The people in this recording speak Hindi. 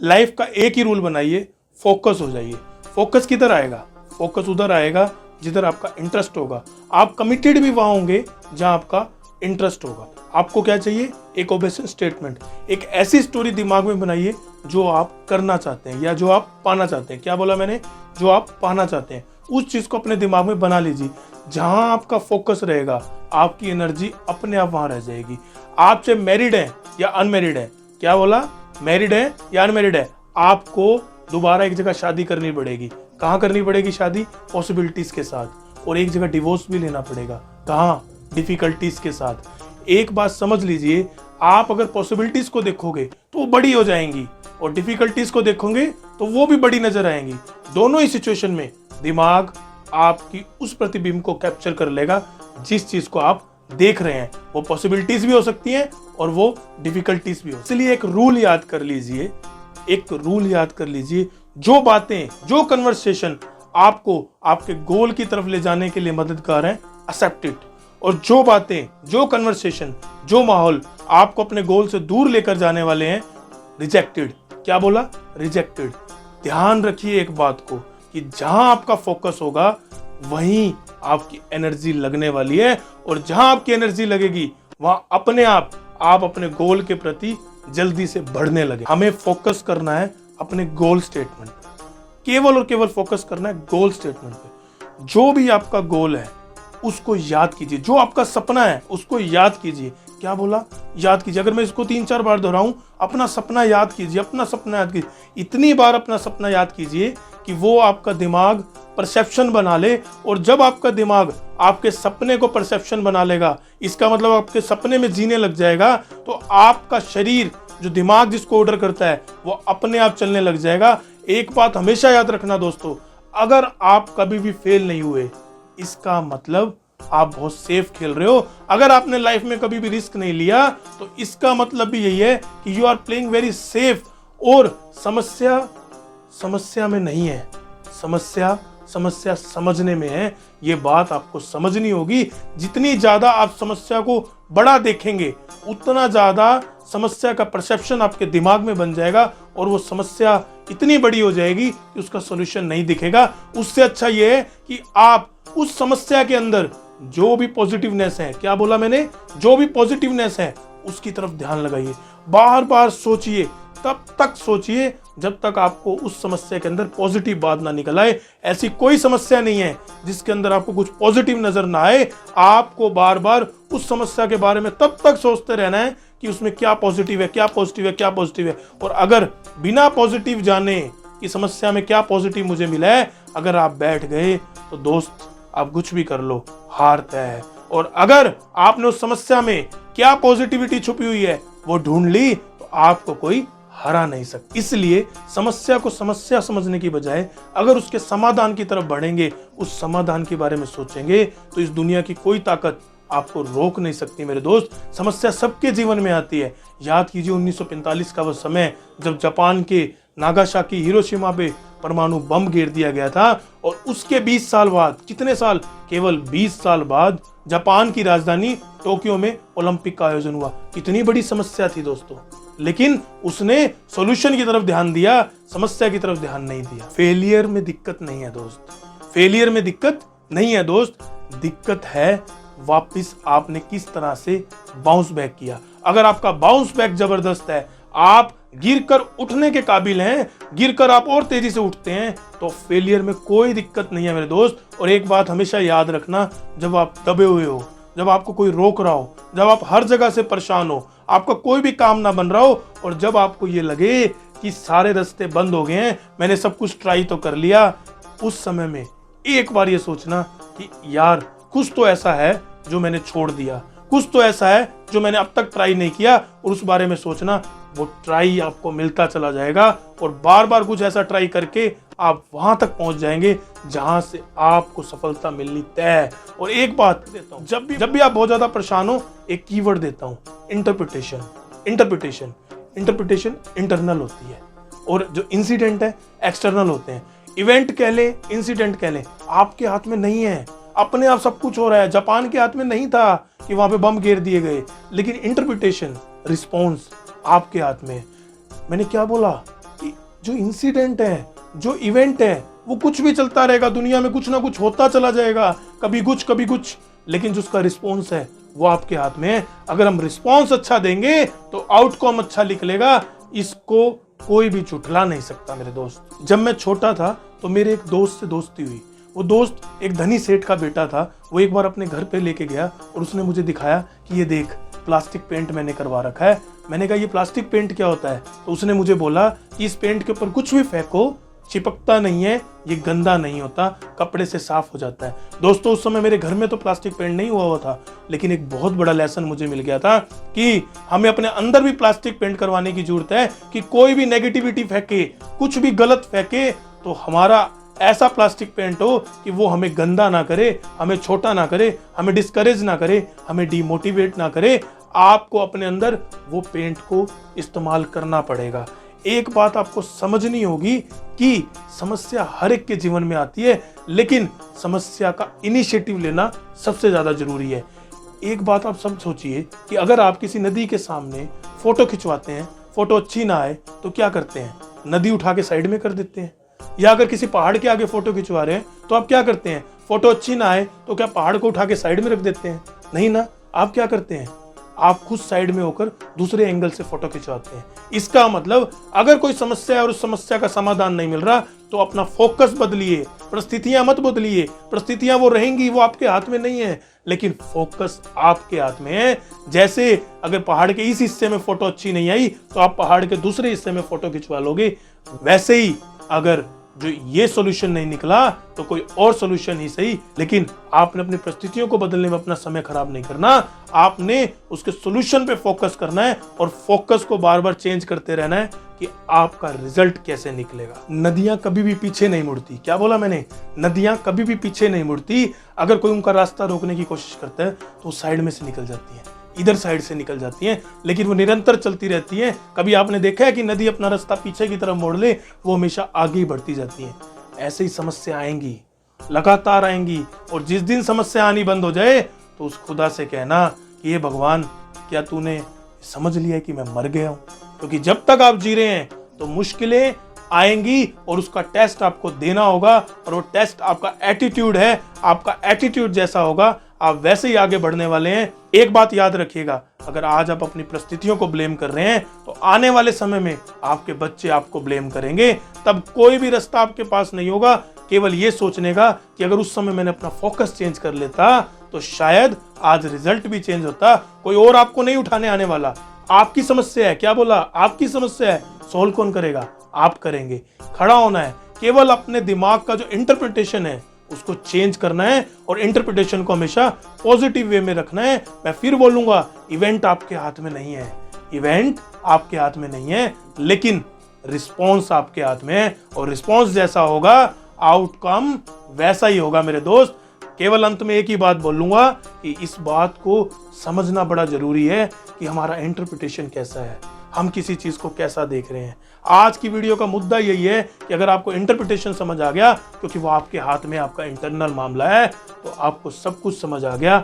लाइफ का एक ही रूल बनाइए, फोकस हो जाइए। फोकस किधर आएगा? फोकस उधर आएगा जिधर आपका इंटरेस्ट होगा। आप कमिटेड भी वहां होंगे जहां आपका इंटरेस्ट होगा। आपको क्या चाहिए? एक ओबेशन स्टेटमेंट, एक ऐसी स्टोरी दिमाग में बनाइए जो आप करना चाहते हैं या जो आप पाना चाहते हैं। क्या बोला मैंने? जो आप पाना चाहते हैं, उस चीज को अपने दिमाग में बना लीजिए। जहां आपका फोकस रहेगा, आपकी एनर्जी अपने आप वहां रह जाएगी। आप चाहे मैरिड हैं या अनमैरिड हैं, क्या बोला? मैरिड है या अनमैरिड है, आपको दोबारा एक जगह शादी करनी पड़ेगी। कहाँ करनी पड़ेगी शादी? पॉसिबिलिटीज के साथ। और एक जगह डिवोर्स भी लेना पड़ेगा। कहाँ? डिफिकल्टीज के साथ। एक बात समझ लीजिए, आप अगर पॉसिबिलिटीज को देखोगे तो वो बड़ी हो जाएंगी और डिफिकल्टीज को देखोगे तो वो भी बड़ी नजर आएंगी। दोनों ही सिचुएशन में दिमाग आपकी उस प्रतिबिंब को कैप्चर कर लेगा जिस चीज को आप देख रहे हैं। वो पॉसिबिलिटीज भी हो सकती हैं और वो डिफिकल्टीज भी हो। इसलिए एक रूल याद कर लीजिए, एक रूल याद कर लीजिए, जो बातें, जो कन्वर्सेशन आपको आपके गोल की तरफ ले जाने के लिए मददगार हैं, एक्सेप्ट इट। और जो बातें, जो कन्वर्सेशन, जो माहौल आपको अपने गोल से दूर लेकर जाने वाले हैं, रिजेक्टेड। क्या बोला? रिजेक्टेड। ध्यान रखिए एक बात को कि जहां आपका फोकस होगा वहीं आपकी एनर्जी लगने वाली है, और जहां आपकी एनर्जी लगेगी वहां अपने आप अपने गोल के प्रति जल्दी से बढ़ने लगे। हमें फोकस करना है अपने गोल स्टेटमेंट पे, केवल और केवल फोकस करना है गोल स्टेटमेंट पे। जो भी आपका गोल है उसको याद कीजिए, जो आपका सपना है उसको याद कीजिए। क्या बोला? याद कीजिए। अगर मैं इसको 3-4 बार दोहराऊं, अपना सपना याद कीजिए, अपना सपना याद कीजिए। इतनी बार अपना सपना याद कीजिए कि वो आपका दिमाग परसेप्शन बना ले। और जब आपका दिमाग आपके सपने को परसेप्शन बना लेगा, इसका मतलब आपके सपने में जीने लग जाएगा, तो आपका शरीर, जो दिमाग जिसको ऑर्डर करता है, वो अपने आप चलने लग जाएगा। एक बात हमेशा याद रखना दोस्तों, अगर आप कभी भी फेल नहीं हुए, इसका मतलब आप बहुत सेफ खेल रहे हो। अगर आपने लाइफ में कभी भी रिस्क नहीं लिया, तो इसका मतलब भी यही है कि you are playing very safe. और समस्या में नहीं है, समस्या समझने में है। ये बात आपको समझनी होगी। जितनी ज्यादा आप समस्या को बड़ा देखेंगे, उतना ज्यादा समस्या का परसेप्शन आपके दिमाग में बन जाएगा और वो समस्या इतनी बड़ी हो जाएगी कि उसका सॉल्यूशन नहीं दिखेगा। उससे अच्छा ये है कि आप उस समस्या के अंदर जो भी पॉजिटिवनेस है, क्या बोला मैंने? जो भी पॉजिटिवनेस है उसकी तरफ ध्यान लगाइए। बार बार सोचिए, तब तक सोचिए जब तक आपको उस समस्या के अंदर पॉजिटिव बात ना निकल आए। ऐसी कोई समस्या नहीं है जिसके अंदर आपको कुछ पॉजिटिव नजर ना आए। आपको बार बार उस समस्या के बारे में तब तक सोचते रहना है कि उसमें क्या पॉजिटिव है, क्या पॉजिटिव है, क्या पॉजिटिव है। और अगर बिना पॉजिटिव जाने कि समस्या में क्या पॉजिटिव मुझे मिला है, अगर आप बैठ गए तो दोस्त आप कुछ भी कर लो, हार तय है। और अगर आपने उस समस्या में क्या पॉजिटिविटी छुपी हुई है वो ढूंढ ली, तो आपको कोई हरा नहीं सकता। इसलिए समस्या को समस्या समझने की बजाय अगर उसके समाधान की तरफ बढ़ेंगे, उस समाधान के बारे में सोचेंगे, तो इस दुनिया की कोई ताकत आपको रोक नहीं सकती मेरे दोस्त। समस्या सबके जीवन में आती है। याद कीजिए 1945 का वो समय जब जापान के नागासाकी, हिरोशिमा पे परमाणु बम गिर दिया गया था, और उसके 20 साल बाद, कितने साल? केवल 20 साल बाद जापान की राजधानी टोक्यो में ओलंपिक का आयोजन हुआ। कितनी बड़ी समस्या थी दोस्तों, लेकिन उसने सॉल्यूशन की तरफ ध्यान दिया, समस्या की तरफ ध्यान नहीं दिया। फेलियर में दिक्कत नहीं है दोस्त, फेलियर में दिक्कत नहीं है दोस्त। दिक्कत है वापस आपने किस तरह से बाउंस बैक किया। अगर आपका बाउंस बैक जबरदस्त है, आप गिरकर उठने के काबिल हैं, गिरकर आप और तेजी से उठते हैं, तो फेलियर में कोई दिक्कत नहीं है मेरे दोस्त। और एक बात हमेशा याद रखना, जब आप दबे हुए हो, जब आपको कोई रोक रहा हो, जब आप हर जगह से परेशान हो, आपका कोई भी काम ना बन रहा हो, और जब आपको ये लगे कि सारे रास्ते बंद हो गए हैं, मैंने सब कुछ ट्राई तो कर लिया, उस समय में एक बार ये सोचना कि यार कुछ तो ऐसा है जो मैंने छोड़ दिया, कुछ तो ऐसा है जो मैंने अब तक ट्राई नहीं किया, और उस बारे में सोचना। वो ट्राई आपको मिलता चला जाएगा, और बार बार कुछ ऐसा ट्राई करके आप वहां तक पहुंच जाएंगे जहां से आपको सफलता मिलनी तय है। और एक बात देता हूं, जब भी आप बहुत ज्यादा परेशान हो, एक कीवर्ड देता हूं, इंटरप्रिटेशन। इंटरप्रिटेशन इंटरप्रिटेशन इंटरनल होती है, और जो इंसिडेंट है एक्सटर्नल होते हैं। इवेंट कह ले, इंसिडेंट कह ले, आपके हाथ में नहीं है। अपने आप सब कुछ हो रहा है। जापान के हाथ में नहीं था कि वहां पे बम गिर दिए गए, लेकिन इंटरप्रिटेशन, रिस्पॉन्स आपके हाथ में। मैंने क्या बोला कि जो इंसिडेंट है, जो इवेंट है, वो कुछ भी चलता रहेगा, दुनिया में कुछ ना कुछ होता चला जाएगा, कभी कुछ, लेकिन जो उसका रिस्पॉन्स है वो आपके हाथ में है। अगर हम रिस्पॉन्स अच्छा देंगे तो आउटकम अच्छा निकलेगा, इसको कोई भी झुठला नहीं सकता मेरे दोस्त। जब मैं छोटा था तो मेरे एक दोस्त से दोस्ती हुई। वो दोस्त एक धनी सेठ का बेटा था। वो एक बार अपने घर पे लेके गया और उसने मुझे दिखाया कि ये देख, प्लास्टिक पेंट मैंने करवा रखा है। मैंने कहा ये प्लास्टिक पेंट क्या होता है? तो उसने मुझे बोला कि इस पेंट के ऊपर कुछ भी फेंको, चिपकता नहीं है, ये गंदा नहीं होता, कपड़े से साफ हो जाता है। दोस्तों, उस समय मेरे घर में तो प्लास्टिक पेंट नहीं हुआ था, लेकिन एक बहुत बड़ा लेसन मुझे मिल गया था कि हमें अपने अंदर भी प्लास्टिक पेंट करवाने की जरूरत है कि कोई भी नेगेटिविटी फेंके, कुछ भी गलत फेंके तो हमारा ऐसा प्लास्टिक पेंट हो कि वो हमें गंदा ना करे, हमें छोटा ना करे, हमें डिस्करेज ना करे, हमें डिमोटिवेट ना करे। आपको अपने अंदर वो पेंट को इस्तेमाल करना पड़ेगा। एक बात आपको समझनी होगी कि समस्या हर एक के जीवन में आती है, लेकिन समस्या का इनिशिएटिव लेना सबसे ज्यादा जरूरी है। एक बात आप सब सोचिए कि अगर आप किसी नदी के सामने फोटो खिंचवाते हैं, फोटो अच्छी ना आए तो क्या करते हैं? नदी उठा के साइड में कर देते हैं। या अगर किसी पहाड़ के आगे फोटो खिंचवा रहे हैं तो आप क्या करते हैं? फोटो अच्छी ना आए तो क्या पहाड़ को उठा के साइड में रख देते हैं? नहीं ना। आप क्या करते हैं? आप खुद साइड में होकर दूसरे एंगल से फोटो खिंचवाते हैं। इसका मतलब अगर कोई समस्या है और उस समस्या का समाधान नहीं मिल रहा तो अपना फोकस बदलिए, परिस्थितियां मत बदलिए। परिस्थितियां वो रहेंगी, वो आपके हाथ में नहीं है, लेकिन फोकस आपके हाथ में है। जैसे अगर पहाड़ के इस हिस्से में फोटो अच्छी नहीं आई तो आप पहाड़ के दूसरे हिस्से में फोटो खिंचवा लोगे, वैसे ही अगर जो ये सॉल्यूशन नहीं निकला तो कोई और सॉल्यूशन ही सही, लेकिन आपने अपनी परिस्थितियों को बदलने में अपना समय खराब नहीं करना। आपने उसके सॉल्यूशन पे फोकस करना है और फोकस को बार बार चेंज करते रहना है कि आपका रिजल्ट कैसे निकलेगा। नदियां कभी भी पीछे नहीं मुड़ती। क्या बोला मैंने? नदियां कभी भी पीछे नहीं मुड़ती। अगर कोई उनका रास्ता रोकने की कोशिश करता है तो साइड में से निकल जाती है, इधर साइड से निकल जाती हैं, लेकिन वो निरंतर चलती रहती हैं। कभी आपने देखा है कि नदी अपना रास्ता पीछे की तरफ मोड़ ले? वो हमेशा आगे ही बढ़ती जाती हैं। ऐसे ही समस्या आएंगी, लगातार आएंगी, और जिस दिन समस्या आनी बंद हो जाए तो उस खुदा से कहना कि ये भगवान, क्या तूने समझ लिया कि मैं मर गया हूं? क्योंकि जब तक आप जी रहे हैं तो मुश्किलें आएंगी और उसका टेस्ट आपको देना होगा, और वो टेस्ट आपका एटीट्यूड है। आपका एटीट्यूड जैसा होगा आप वैसे ही आगे बढ़ने वाले हैं। एक बात याद रखिएगा, अगर आज आप अपनी परिस्थितियों को ब्लेम कर रहे हैं तो आने वाले समय में आपके बच्चे आपको ब्लेम करेंगे। तब कोई भी रास्ता आपके पास नहीं होगा केवल ये सोचने का कि अगर उस समय मैंने अपना फोकस चेंज कर लेता तो शायद आज रिजल्ट भी चेंज होता। कोई और आपको नहीं उठाने आने वाला। आपकी समस्या है, क्या बोला? आपकी समस्या है, सोल्व कौन करेगा? आप करेंगे। खड़ा होना है, केवल अपने दिमाग का जो इंटरप्रिटेशन है उसको चेंज करना है और इंटरप्रिटेशन को हमेशा पॉजिटिव वे में रखना है। मैं फिर बोलूंगा, इवेंट आपके हाथ में नहीं है, इवेंट आपके हाथ में नहीं है, लेकिन रिस्पॉन्स आपके हाथ में है, और रिस्पॉन्स जैसा होगा आउटकम वैसा ही होगा मेरे दोस्त। केवल अंत में एक ही बात बोलूंगा कि इस बात को समझना बड़ा जरूरी है कि हमारा इंटरप्रिटेशन कैसा है, हम किसी चीज को कैसा देख रहे हैं। आज की वीडियो का मुद्दा यही है कि अगर आपको इंटरप्रिटेशन समझ आ गया, क्योंकि वो आपके हाथ में आपका इंटरनल मामला है, तो आपको सब कुछ समझ आ गया।